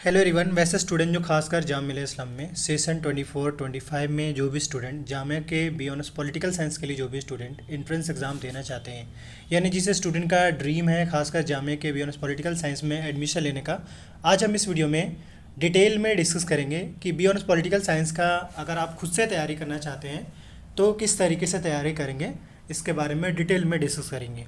Hello everyone. वैसे student जो खासकर जाम मिलिया इस्लाम में सेशन 24-25 में जो भी स्टूडेंट जामिया के बी ऑनर्स पॉलिटिकल साइंस के लिए जो भी स्टूडेंट एंट्रेंस एग्ज़ाम देना चाहते हैं, यानी जिसे स्टूडेंट का ड्रीम है खासकर जामिया के बी ऑनर्स पॉलिटिकल साइंस में एडमिशन लेने का, आज हम इस वीडियो में डिटेल में डिस्कस करेंगे कि बी ऑनर्स पॉलिटिकल साइंस का अगर आप खुद से तैयारी करना चाहते हैं तो किस तरीके से तैयारी करेंगे, इसके बारे में डिटेल में डिस्कस करेंगे।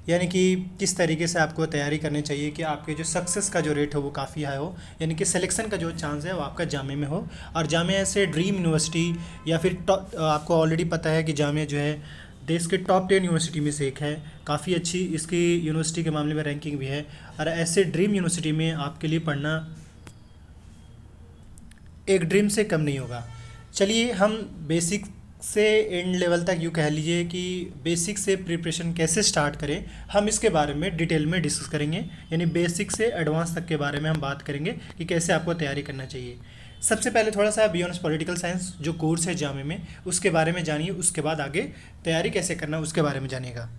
यानी कि किस तरीके से आपको तैयारी करनी चाहिए कि आपके जो सक्सेस का जो रेट हो वो काफ़ी हाई हो, यानी कि सिलेक्शन का जो चांस है वो आपका जामिया में हो। और जामिया से ड्रीम यूनिवर्सिटी या फिर आपको ऑलरेडी पता है कि जामिया जो है देश के टॉप 10 यूनिवर्सिटी में से एक है, काफ़ी अच्छी इसकी यूनिवर्सिटी के मामले में रैंकिंग भी है। और ऐसे ड्रीम यूनिवर्सिटी में आपके लिए पढ़ना एक ड्रीम से कम नहीं होगा। चलिए हम बेसिक से एंड लेवल तक यूँ कह लीजिए कि बेसिक से प्रिपरेशन कैसे स्टार्ट करें, हम इसके बारे में डिटेल में डिस्कस करेंगे। यानी बेसिक से एडवांस तक के बारे में हम बात करेंगे कि कैसे आपको तैयारी करना चाहिए। सबसे पहले थोड़ा सा बी ऑनर्स पॉलिटिकल साइंस जो कोर्स है जामिया में उसके बारे में जानिए, उसके बाद आगे तैयारी कैसे करना उसके बारे में जानिएगा।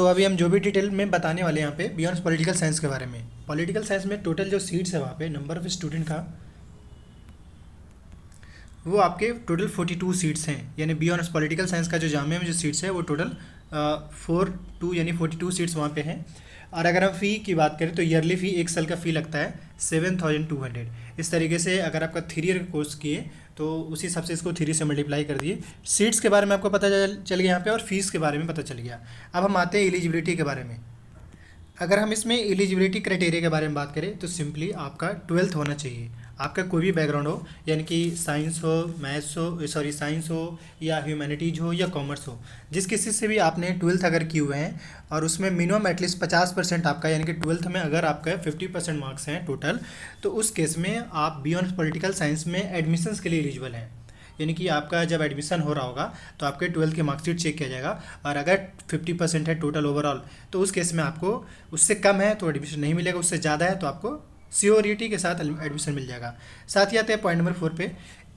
अभी हम जो भी डिटेल में बताने वाले हैं यहाँ पे बी ऑनर्स पॉलिटिकल साइंस के बारे में। पॉलिटिकल साइंस में टोटल जो सीट्स है वहाँ पे नंबर ऑफ स्टूडेंट का वो आपके टोटल 42 सीट्स हैं। यानी बी ऑनर्स पॉलिटिकल साइंस का जो जामिया में जो सीट्स है वो टोटल 42 यानी 42 सीट्स वहाँ पे हैं। और अगर हम फ़ी की बात करें तो ईयरली फ़ी एक साल का फ़ी लगता है 7200। इस तरीके से अगर आपका 3 ईयर का कोर्स किए तो उसी हिसाब से इसको 3 से मल्टीप्लाई कर दिए। सीट्स के बारे में आपको पता चल गया यहाँ पे और फीस के बारे में पता चल गया। अब हम आते हैं एलिजिबिलिटी के बारे में। अगर हम इसमें एलिजिबिलिटी क्राइटेरिया के बारे में बात करें तो सिंपली आपका 12th होना चाहिए। आपका कोई भी बैकग्राउंड हो, यानी कि साइंस हो, मैथ्स हो, साइंस हो या ह्यूमैनिटीज हो या कॉमर्स हो, जिस किसी से भी आपने 12th अगर किए हुए हैं और उसमें मिनिमम एटलीस्ट 50% आपका, यानी कि 12th में अगर आपका 50% मार्क्स हैं टोटल, तो उस केस में आप बी ऑनर्स पॉलिटिकल साइंस में एडमिशन्स के लिए एलिजिबल हैं। यानी कि आपका जब एडमिशन हो रहा होगा तो आपके 12th की मार्कशीट चेक किया जाएगा और अगर 50% है टोटल ओवरऑल तो उस केस में आपको, उससे कम है तो एडमिशन नहीं मिलेगा, उससे ज़्यादा है तो आपको सियोरिटी के साथ एडमिशन मिल जाएगा। साथ ही आते हैं पॉइंट नंबर 4 पे।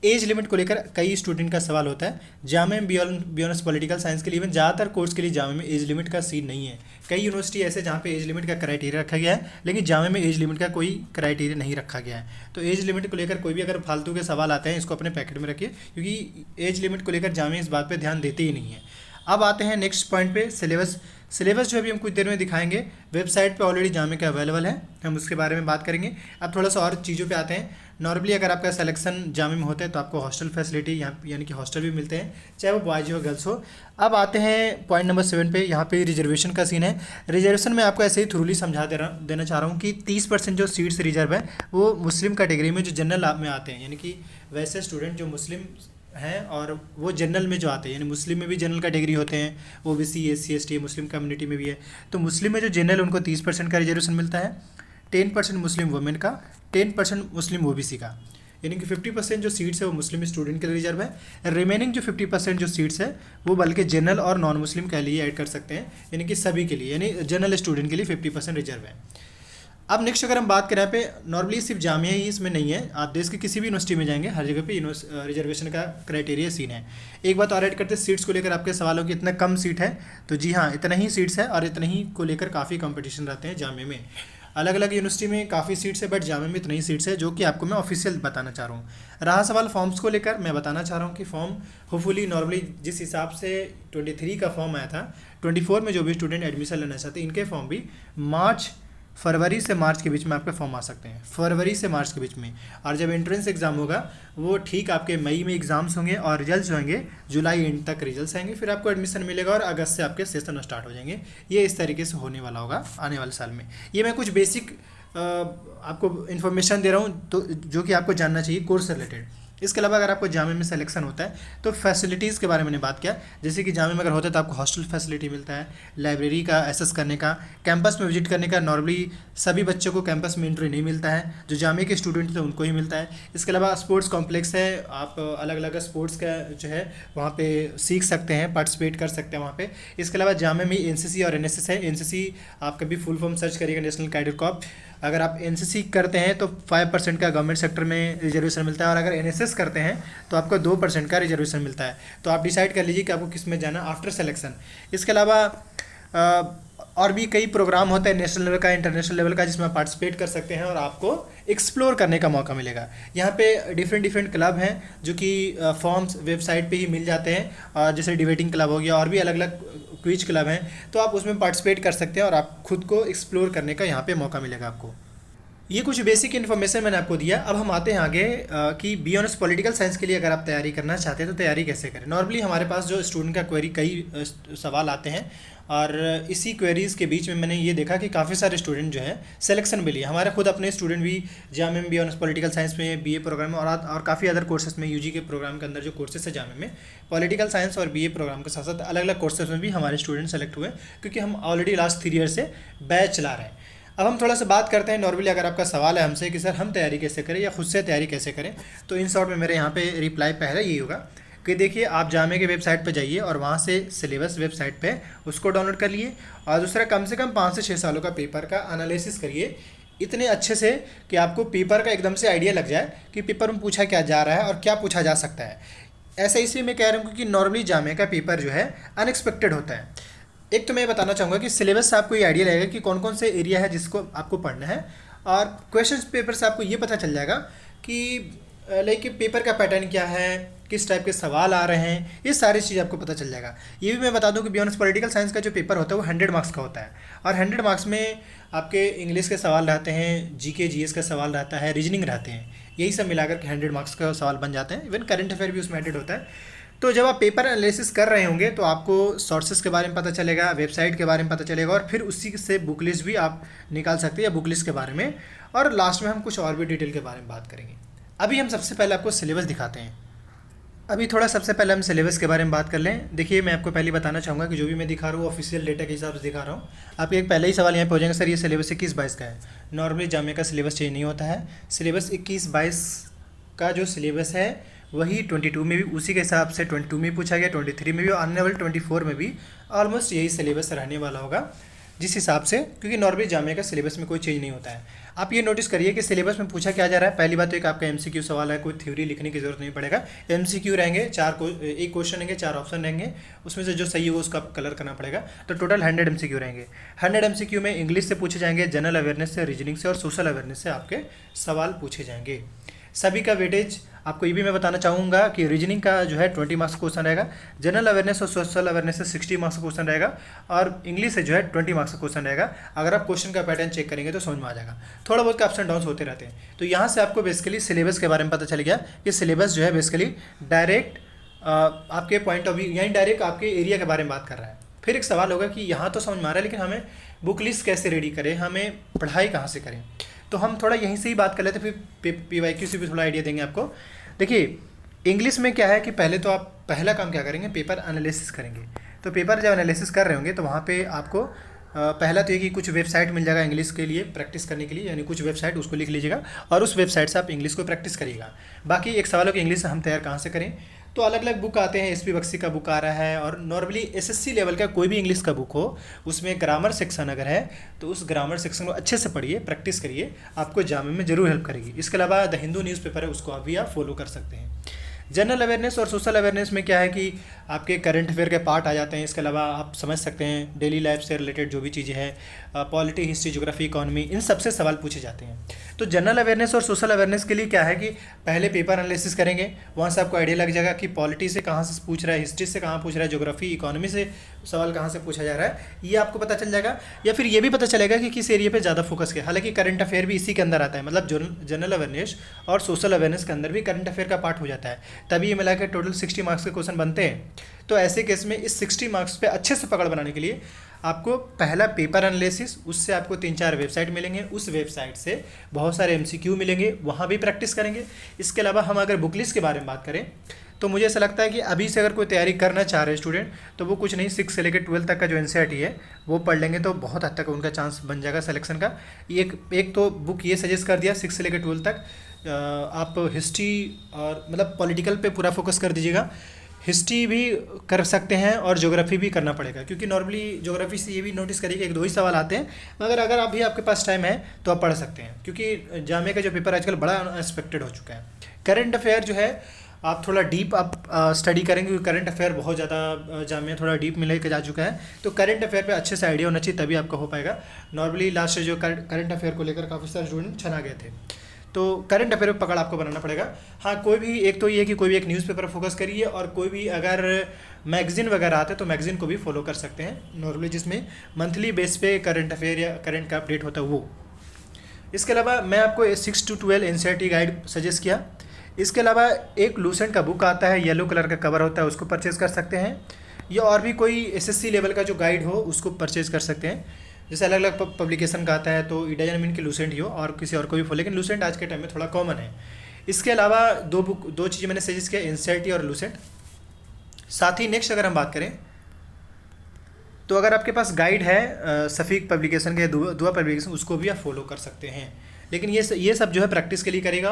एज लिमिट को लेकर कई स्टूडेंट का सवाल होता है। जामिया में बी ऑनर्स पॉलिटिकल साइंस के लिए इवन ज़्यादातर कोर्स के लिए जामिया में एज लिमिट का सीन नहीं है। कई यूनिवर्सिटी ऐसे जहाँ पे एज लिमिट का क्राइटेरिया रखा गया है, लेकिन जामिया में एज लिमिट का कोई क्राइटेरिया नहीं रखा गया है। तो एज लिमिट को लेकर कोई भी अगर फालतू के सवाल आते हैं इसको अपने पैकेट में रखिए, क्योंकि एज लिमिट को लेकर जामिया इस बात पर ध्यान देते ही नहीं है। अब आते हैं नेक्स्ट पॉइंट पे, सिलेबस जो अभी हम कुछ देर में दिखाएंगे वेबसाइट पे ऑलरेडी जामिया का अवेलेबल है, हम उसके बारे में बात करेंगे। अब थोड़ा सा और चीज़ों पे आते हैं। नॉर्मली अगर आपका सिलेक्शन जामिया में होता है तो आपको हॉस्टल फैसिलिटी यहाँ यानी कि हॉस्टल भी मिलते हैं, चाहे वो बॉयज हो गर्ल्स हो। अब आते हैं पॉइंट नंबर 7 पे। यहाँ पे रिजर्वेशन का सीन है। रिजर्वेशन में आपको ऐसे ही थ्रूली समझा देना चाह रहा हूँ कि 30% जो सीट्स रिजर्व है वो मुस्लिम कैटेगरी में जो जनरल में आते हैं, यानी कि वैसे स्टूडेंट जो मुस्लिम हैं और वो जनरल में जो आते हैं, यानी मुस्लिम में भी जनरल कैटेगरी होते हैं, OBC, SC, ST Muslim community में भी है। तो मुस्लिम में जो जनरल उनको 30% का रिजर्वेशन मिलता है, 10% मुस्लिम वुमेन का, 10% मुस्लिम ओबीसी का, यानी कि 50% जो सीट्स है वो मुस्लिम स्टूडेंट के लिए रिजर्व है। रिमेनिंग जो 50% जो सीट्स है वो बल्कि जनरल और नॉन मुस्लिम के लिए ऐड कर सकते हैं, यानी कि सभी के लिए, यानी जनरल स्टूडेंट के लिए 50% रिजर्व है। अब नेक्स्ट अगर हम बात करें यहाँ पे, नॉर्मली सिर्फ जामिया ही इसमें नहीं है, आप देश के किसी भी यूनिवर्सिटी में जाएंगे हर जगह पे रिजर्वेशन का क्राइटेरिया सीन है। एक बात और ऐड करते हैं, सीट्स को लेकर आपके सवालों की इतना कम सीट है, तो जी हाँ इतना ही सीट्स है और इतना ही को लेकर काफ़ी कंपटीशन रहते हैं जामिया में। अलग अलग यूनिवर्सिटी में काफ़ी सीट्स है बट जामिया में इतनी ही सीट्स है, जो कि आपको मैं ऑफिशियल बताना चाह रहा हूँ। रहा सवाल फॉर्म्स को लेकर, मैं बताना चाह रहा हूँ कि फॉर्म होपफुली नॉर्मली जिस हिसाब से 23 का फॉर्म आया था, 24 में जो भी स्टूडेंट एडमिशन लेना चाहते हैं इनके फॉर्म भी फरवरी से मार्च के बीच में आपके फॉर्म आ सकते हैं, फरवरी से मार्च के बीच में। और जब एंट्रेंस एग्ज़ाम होगा वो ठीक आपके मई में एग्ज़ाम्स होंगे और रिजल्ट्स होंगे जुलाई एंड तक रिजल्ट्स आएंगे, फिर आपको एडमिशन मिलेगा और अगस्त से आपके सेशन स्टार्ट हो जाएंगे। ये इस तरीके से होने वाला होगा आने वाले साल में। ये मैं कुछ बेसिक आपको इन्फॉर्मेशन दे रहा हूँ तो जो कि आपको जानना चाहिए कोर्स से रिलेटेड। इसके अलावा अगर आपको जामिया में सिलेक्शन होता है तो फैसिलिटीज़ के बारे में मैंने बात किया, जैसे कि जामिया में अगर होता है तो आपको हॉस्टल फैसिलिटी मिलता है, लाइब्रेरी का एक्सेस करने का, कैंपस में विजिट करने का। नॉर्मली सभी बच्चों को कैंपस में एंट्री नहीं मिलता है, जो जामिया के स्टूडेंट थे उनको ही मिलता है। इसके अलावा स्पोर्ट्स कॉम्प्लेक्स है, आप अलग अलग स्पोर्ट्स का जो है वहाँ पे सीख सकते हैं, पार्टिसिपेट कर सकते हैं वहाँ पे। इसके अलावा जामिया में एनसीसी और एनएसएस है। एनसीसी आप कभी फुल फॉर्म सर्च करिएगा, नेशनल कैडेट कॉर्प। अगर आप एनसीसी करते हैं तो 5% का गवर्नमेंट सेक्टर में रिजर्वेशन मिलता है, और अगर एनएसएस करते हैं तो आपको 2% का रिजर्वेशन मिलता है। तो आप डिसाइड कर लीजिए कि आपको किस में जाना आफ्टर सिलेक्शन। इसके अलावा और भी कई प्रोग्राम होते हैं नेशनल लेवल का, इंटरनेशनल लेवल का, जिसमें आप पार्टिसिपेट कर सकते हैं और आपको एक्सप्लोर करने का मौका मिलेगा। यहाँ पे डिफरेंट डिफरेंट क्लब हैं जो कि फॉर्म्स वेबसाइट पे ही मिल जाते हैं, और जैसे डिबेटिंग क्लब हो गया और भी अलग अलग क्विज क्लब हैं, तो आप उसमें पार्टिसिपेट कर सकते हैं और आप खुद को एक्सप्लोर करने का यहाँ पे मौका मिलेगा आपको। ये कुछ बेसिक इन्फॉर्मेशन मैंने आपको दिया। अब हम आते हैं आगे कि बी ऑनर्स पॉलिटिकल साइंस के लिए अगर आप तैयारी करना चाहते हैं तो तैयारी कैसे करें। नॉर्मली हमारे पास जो स्टूडेंट का क्वेरी कई सवाल आते हैं, और इसी क्वेरीज़ के बीच में मैंने ये देखा कि काफ़ी सारे स्टूडेंट जो हैं सिलेक्शन भी लिए। हमारे खुद अपने स्टूडेंट भी जामे में बी ऑनर्स पॉलिटिकल साइंस में बीए प्रोग्राम में और काफ़ी अदर कोर्सेज में यूजी के प्रोग्राम के अंदर जो कोर्सेज है जामे में पॉलिटिकल साइंस और बीए प्रोग्राम के साथ साथ अलग अलग कोर्सेज में भी हमारे स्टूडेंट सेलेक्ट हुए, क्योंकि हम ऑलरेडी लास्ट 3 ईयर से बैच चला रहे हैं। अब हम थोड़ा सा बात करते हैं नॉर्मली अगर आपका सवाल है हमसे कि सर हम तैयारी कैसे करें या खुद से तैयारी कैसे करें, तो इन शॉर्ट में मेरे यहाँ पे रिप्लाई पहले यही होगा कि देखिए आप जामे के वेबसाइट पे जाइए और वहाँ से सिलेबस वेबसाइट पे उसको डाउनलोड कर लिए, और दूसरा कम से कम 5 से 6 सालों का पेपर का एनालिसिस करिए इतने अच्छे से कि आपको पेपर का एकदम से आइडिया लग जाए कि पेपर में पूछा क्या जा रहा है और क्या पूछा जा सकता है। ऐसा इसलिए मैं कह रहा हूँ क्योंकि नॉर्मली जामे का पेपर जो है अनएक्सपेक्टेड होता है। एक तो मैं बताना चाहूँगा कि सिलेबस से आपको ये आइडिया रहेगा कि कौन कौन से एरिया है जिसको आपको पढ़ना है, और क्वेश्चंस पेपर से आपको ये पता चल जाएगा कि लाइक पेपर का पैटर्न क्या है, किस टाइप के सवाल आ रहे हैं, ये सारी चीज़ आपको पता चल जाएगा। ये भी मैं बता दूं कि बी ऑनर्स पॉलिटिकल साइंस का जो पेपर होता है वो 100 मार्क्स का होता है, और 100 मार्क्स में आपके इंग्लिश के सवाल रहते हैं, जीके जीएस का सवाल रहता है, रीजनिंग रहते हैं, यही सब मिलाकर के 100 मार्क्स का सवाल बन जाते हैं। इवन करंट अफेयर भी उसमें एडेड होता है। तो जब आप पेपर एनालिसिस कर रहे होंगे तो आपको सोर्सेज के बारे में पता चलेगा, वेबसाइट के बारे में पता चलेगा, और फिर उसी से बुक लिस्ट भी आप निकाल सकते हैं या बुक लिस्ट के बारे में, और लास्ट में हम कुछ और भी डिटेल के बारे में बात करेंगे। अभी हम सबसे पहले आपको सिलेबस दिखाते हैं। अभी थोड़ा सबसे पहले हम सिलेबस के बारे में बात कर लें। देखिए मैं आपको पहले बताना चाहूँगा कि जो भी मैं दिखा रहा हूँ ऑफिशियल डेटा के हिसाब से दिखा रहा हूँ। आपके एक पहले ही सवाल यहाँ पे हो जाएगा, सर ये सिलेबस 21-22 का है। नॉर्मली जामे का सिलेबस चेंज नहीं होता है। सिलेबस 21-22 का जो सिलेबस है वही 22 में भी उसी के हिसाब से 22 में पूछा गया, 23 में भी, और आने वाले 24 में भी ऑलमोस्ट यही सिलेबस रहने वाला होगा जिस हिसाब से, क्योंकि नॉर्मली जामे का सिलेबस में कोई चेंज नहीं होता है। आप ये नोटिस करिए कि सिलेबस में पूछा क्या जा रहा है। पहली बात तो एक आपका एमसीक्यू सवाल है, कोई थ्योरी लिखने की जरूरत नहीं पड़ेगा। एमसीक्यू रहेंगे, एक क्वेश्चन रहेंगे, 4 ऑप्शन रहेंगे, उसमें से जो सही होगा उसका कलर करना पड़ेगा। तो टोटल 100 एमसीक्यू रहेंगे। 100 एमसीक्यू में इंग्लिश से पूछे जाएंगे, जनरल अवेयरनेस से, रीजनिंग से और सोशल अवेयरनेस से आपके सवाल पूछे जाएंगे। सभी का वेटेज आपको ये भी मैं बताना चाहूँगा कि रीजनिंग का जो है 20 मार्क्स का क्वेश्चन रहेगा, जनरल अवेयरनेस और सोशल अवेयरनेस से 60 मार्क्स का क्वेश्चन रहेगा, और इंग्लिश से जो है 20 मार्क्स का क्वेश्चन रहेगा। अगर आप क्वेश्चन का पैटर्न चेक करेंगे तो समझ में आ जाएगा। थोड़ा बहुत का अप्स एंड डाउन्स होते रहते हैं। तो यहाँ से आपको बेसिकली सिलेबस के बारे में पता चल गया कि सिलेबस जो है बेसिकली डायरेक्ट आपके पॉइंट ऑफ व्यू यानी डायरेक्ट आपके एरिया के बारे में बात कर रहा है। फिर एक सवाल होगा कि यहाँ तो समझ में आ रहा है लेकिन हमें बुक लिस्ट कैसे रेडी करें, हमें पढ़ाई कहाँ से करें। तो हम थोड़ा यहीं से ही बात कर लेते, फिर PYQ से भी थोड़ा आइडिया देंगे आपको। देखिए इंग्लिश में क्या है कि पहले तो आप पहला काम क्या करेंगे, पेपर एनालिसिस करेंगे। तो पेपर जब एनालिसिस कर रहे होंगे तो वहाँ पे आपको पहला तो ये कि कुछ वेबसाइट मिल जाएगा इंग्लिश के लिए प्रैक्टिस करने के लिए, यानी कुछ वेबसाइट उसको लिख लीजिएगा और उस वेबसाइट से आप इंग्लिश को प्रैक्टिस करिएगा। बाकी एक सवाल हो कि इंग्लिश हम तैयार कहाँ से करें, तो अलग अलग बुक आते हैं। SP बख्शी का बुक आ रहा है, और नॉर्मली SSC लेवल का कोई भी इंग्लिश का बुक हो उसमें ग्रामर सेक्शन अगर है तो उस ग्रामर सेक्शन को अच्छे से पढ़िए, प्रैक्टिस करिए, आपको जामे में जरूर हेल्प करेगी। इसके अलावा द हिंदू न्यूज़पेपर है उसको अभी आप फॉलो कर सकते हैं। जनरल अवेयरनेस और सोशल अवेयरनेस में क्या है कि आपके करंट अफेयर के पार्ट आ जाते हैं। इसके अलावा आप समझ सकते हैं डेली लाइफ से रिलेटेड जो भी चीज़ें हैं, पॉलिटी, हिस्ट्री, ज्योग्राफी, इकोनॉमी, इन सबसे सवाल पूछे जाते हैं। तो जनरल अवेयरनेस और सोशल अवेयरनेस के लिए क्या है कि पहले पेपर एनालिसिस करेंगे, वहाँ से आपको आइडिया लग जाएगा कि पॉलिटी से कहाँ से पूछ रहा है, हिस्ट्री से कहाँ पूछ रहा है, ज्योग्राफी, इकोनॉमी से सवाल कहाँ से पूछा जा रहा है, ये आपको पता चल जाएगा। या फिर ये भी पता चलेगा कि किस एरिया पे ज़्यादा फोकस किया। हालांकि करंट अफेयर भी इसी के अंदर आता है, मतलब जनरल अवेयरनेस और सोशल अवेयरनेस के अंदर भी करंट अफेयर का पार्ट हो जाता है, तभी ये मिला के टोटल 60 मार्क्स के क्वेश्चन बनते हैं। तो ऐसे केस में इस 60 मार्क्स पे अच्छे से पकड़ बनाने के लिए आपको पहला पेपर एनालिसिस, उससे आपको 3-4 वेबसाइट मिलेंगे, उस वेबसाइट से बहुत सारे MCQ मिलेंगे, वहाँ भी प्रैक्टिस करेंगे। इसके अलावा हम अगर बुक लिस्ट के बारे में बात करें तो मुझे ऐसा लगता है कि अभी से अगर कोई तैयारी करना चाह रहे स्टूडेंट तो वो कुछ नहीं, 6 से लेकर 12 तक का जो NCERT है वो पढ़ लेंगे तो बहुत हद तक उनका चांस बन जाएगा सिलेक्शन का। एक तो बुक ये सजेस्ट कर दिया 6 से लेकर 12 तक आप हिस्ट्री और मतलब पॉलिटिकल पे पूरा फोकस कर दीजिएगा। हिस्ट्री भी कर सकते हैं और ज्योग्राफी भी करना पड़ेगा, क्योंकि नॉर्मली ज्योग्राफी से ये भी नोटिस करिए कि 1-2 ही सवाल आते हैं, मगर अगर अभी आपके पास टाइम है तो आप पढ़ सकते हैं, क्योंकि जामे का जो पेपर आजकल बड़ा अनएक्सपेक्टेड हो चुका है। करंट अफेयर जो है आप थोड़ा डीप आप स्टडी करेंगे, क्योंकि करंट अफेयर बहुत ज़्यादा जामिया थोड़ा डीप में लेकर जा चुका है, तो करंट अफेयर पे अच्छे से आइडिया होना चाहिए, तभी आपका हो पाएगा। नॉर्मली लास्ट जो करंट अफेयर को लेकर काफ़ी सारे स्टूडेंट छना गए थे, तो करंट अफेयर पे पकड़ आपको बनाना पड़ेगा। हाँ, कोई भी एक तो ये कि कोई भी एक न्यूज़पेपर फोकस करिए, और कोई भी अगर मैगज़ीन वगैरह आते हैं तो मैगज़ीन को भी फॉलो कर सकते हैं नॉर्मली, जिसमें मंथली बेस पे करंट अफेयर या करंट का अपडेट होता है वो। इसके अलावा मैं आपको 6 to 12 एनसीईआरटी गाइड सजेस्ट किया। इसके अलावा एक लूसेंट का बुक आता है, येलो कलर का कवर होता है, उसको परचेज़ कर सकते हैं, या और भी कोई एसएससी लेवल का जो गाइड हो उसको परचेज़ कर सकते हैं। जैसे अलग अलग पब्लिकेशन का आता है, तो इट डजंट मीन कि लूसेंट ही हो और किसी और को भी हो, लेकिन लूसेंट आज के टाइम में थोड़ा कॉमन है। इसके अलावा दो चीज़ें मैंने सजेस्ट किया, एनसीईआरटी और लूसेंट। साथ ही नेक्स्ट अगर हम बात करें तो अगर आपके पास गाइड है सफ़ीक पब्लिकेशन के, दुआ पब्लिकेशन, उसको भी आप फॉलो कर सकते हैं, लेकिन ये सब जो है प्रैक्टिस के लिए करेगा।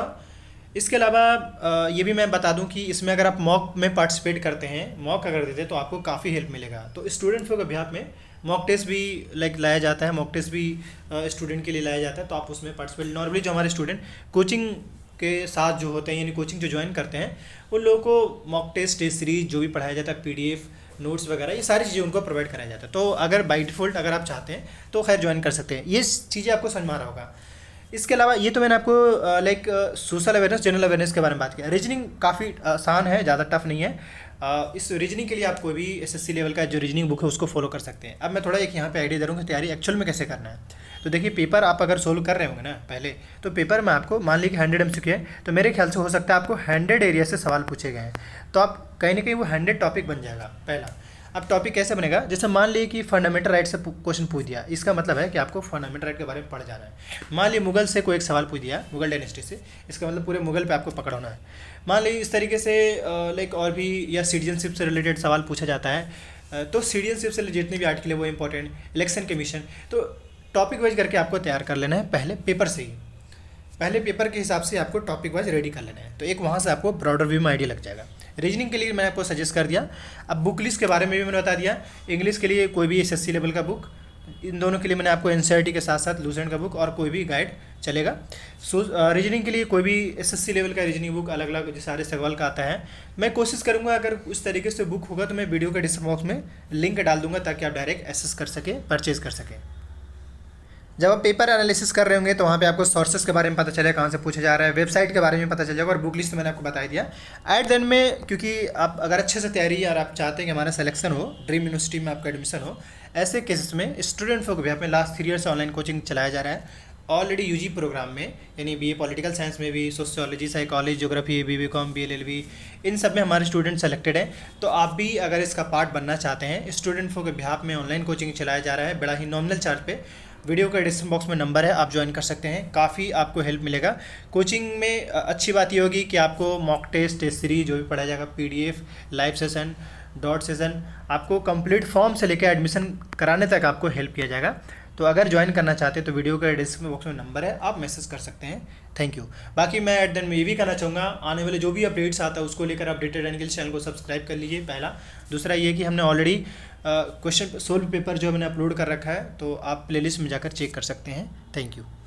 इसके अलावा ये भी मैं बता दूं कि इसमें अगर आप मॉक में पार्टिसिपेट करते हैं, मॉक अगर देते हैं तो आपको काफ़ी हेल्प मिलेगा। तो स्टूडेंट के अभ्यास में मॉक टेस्ट भी लाया जाता है, मॉक टेस्ट भी स्टूडेंट के लिए लाया जाता है, तो आप उसमें पार्टिसिपेट। नॉर्मली जो हमारे स्टूडेंट कोचिंग के साथ जो होते हैं, यानी कोचिंग जो ज्वाइन करते हैं, उन लोगों को मॉक टेस्ट सीरीज जो भी पढ़ाया जाता है, पीडीएफ नोट्स वगैरह, ये सारी चीज़ें उनको प्रोवाइड कराया जाता है। तो अगर बाई डिफ़ॉल्ट अगर आप चाहते हैं तो खैर ज्वाइन कर सकते हैं। ये चीज़ें आपको समझ में आ रहा होगा। इसके अलावा ये तो मैंने आपको सोशल अवेयरनेस, जनरल अवेयरनेस के बारे में बात किया। रीजनिंग काफ़ी आसान है, ज़्यादा टफ नहीं है। इस रीजनिंग के लिए आप कोई भी एसएससी लेवल का जो रीजनिंग बुक है उसको फॉलो कर सकते हैं। अब मैं थोड़ा एक यहाँ पे आइडिया दे रहा हूँ कि तैयारी एक्चुअल में कैसे करना है। तो देखिए, पेपर आप अगर सोल्व कर रहे होंगे ना पहले, तो पेपर में आपको मान लीजिए 100 MCQ है, तो मेरे ख्याल से हो सकता है आपको 100 एरिया से सवाल पूछे गए हैं, तो आप कहीं ना कहीं वो 100 टॉपिक बन जाएगा पहला। अब टॉपिक कैसे बनेगा, जैसे मान लीजिए कि फंडामेंटल राइट से क्वेश्चन पूछ दिया, इसका मतलब है कि आपको फंडामेंटल राइट के बारे में पढ़ जाना है। मान लीजिए मुगल से कोई एक सवाल पूछ दिया, मुगल डायनेस्टी से, इसका मतलब पूरे मुगल पे आपको पकड़ होना है। मान लीजिए इस तरीके से और भी, या सिटीजनशिप से रिलेटेड सवाल पूछा जाता है, तो सिटीजनशिप से जितने भी आर्टिकल है वो इंपॉर्टेंट, इलेक्शन कमीशन, तो टॉपिक वाइज करके आपको तैयार कर लेना है पहले पेपर से ही। पहले पेपर के हिसाब से आपको टॉपिक वाइज रेडी कर लेना है, तो एक वहाँ से आपको ब्रॉडर व्यू में आइडिया लग जाएगा। रीजनिंग के लिए मैंने आपको सजेस्ट कर दिया। अब बुक लिस्ट के बारे में भी मैंने बता दिया। इंग्लिश के लिए कोई भी एसएससी लेवल का बुक, इन दोनों के लिए मैंने आपको एनसीईआरटी के साथ साथ लूसेंट का बुक और कोई भी गाइड चलेगा। रीजनिंग के लिए कोई भी एसएससी लेवल का रीजनिंग बुक अलग अलग जो सारे सवाल का आता है, मैं कोशिश करूँगा अगर उस तरीके से बुक होगा तो मैं वीडियो के डिस्क्रिप्शन बॉक्स में लिंक डाल दूँगा, ताकि आप डायरेक्ट एक्सेस कर सकें, परचेज़ कर सकें। जब आप पेपर एनालिसिस कर रहे होंगे तो वहाँ पे आपको सोर्सेस के बारे में पता चलेगा, कहाँ से पूछा जा रहा है, वेबसाइट के बारे में पता चल जाएगा, और बुक लिस्ट मैंने आपको बता दिया। एट द एंड में, क्योंकि आप अगर अच्छे से तैयारी और आप चाहते हैं कि हमारा सिलेक्शन हो, ड्रीम यूनिवर्सिटी में आपका एडमिशन हो, ऐसे केसेस में स्टूडेंट फॉर अभ्यास में लास्ट 3 ईयर से ऑनलाइन कोचिंग चलाया जा रहा है। ऑलरेडी यूजी प्रोग्राम में, यानी बीए पॉलिटिकल साइंस में भी, sociology, psychology, geography, BCom, BLLB, इन सब में हमारे स्टूडेंट सेलेक्टेड हैं। तो आप भी अगर इसका पार्ट बनना चाहते हैं, स्टूडेंट फॉर अभ्यास में ऑनलाइन कोचिंग चलाया जा रहा है बड़ा ही नॉमिनल चार्ज पे। वीडियो का डिस्क्रिप्शन बॉक्स में नंबर है, आप ज्वाइन कर सकते हैं, काफ़ी आपको हेल्प मिलेगा। कोचिंग में अच्छी बात ये होगी कि आपको मॉक टेस्ट सीरीज जो भी पढ़ाया जाएगा, PDF, live session, dot session, आपको कंप्लीट फॉर्म से लेकर एडमिशन कराने तक आपको हेल्प किया जाएगा। तो अगर ज्वाइन करना चाहते हैं तो वीडियो के डिस्क्रिप्शन बॉक्स में नंबर है, आप मैसेज कर सकते हैं। Thank you. बाकी मैं एट द एंड में ये भी कहना चाहूँगा, आने वाले जो भी अपडेट्स आता है उसको लेकर अपडेटेड रहने के लिए चैनल को सब्सक्राइब कर लीजिए, पहला। दूसरा ये कि हमने ऑलरेडी क्वेश्चन सोल्व पेपर जो मैंने अपलोड कर रखा है, तो आप प्लेलिस्ट में जाकर चेक कर सकते हैं। Thank you.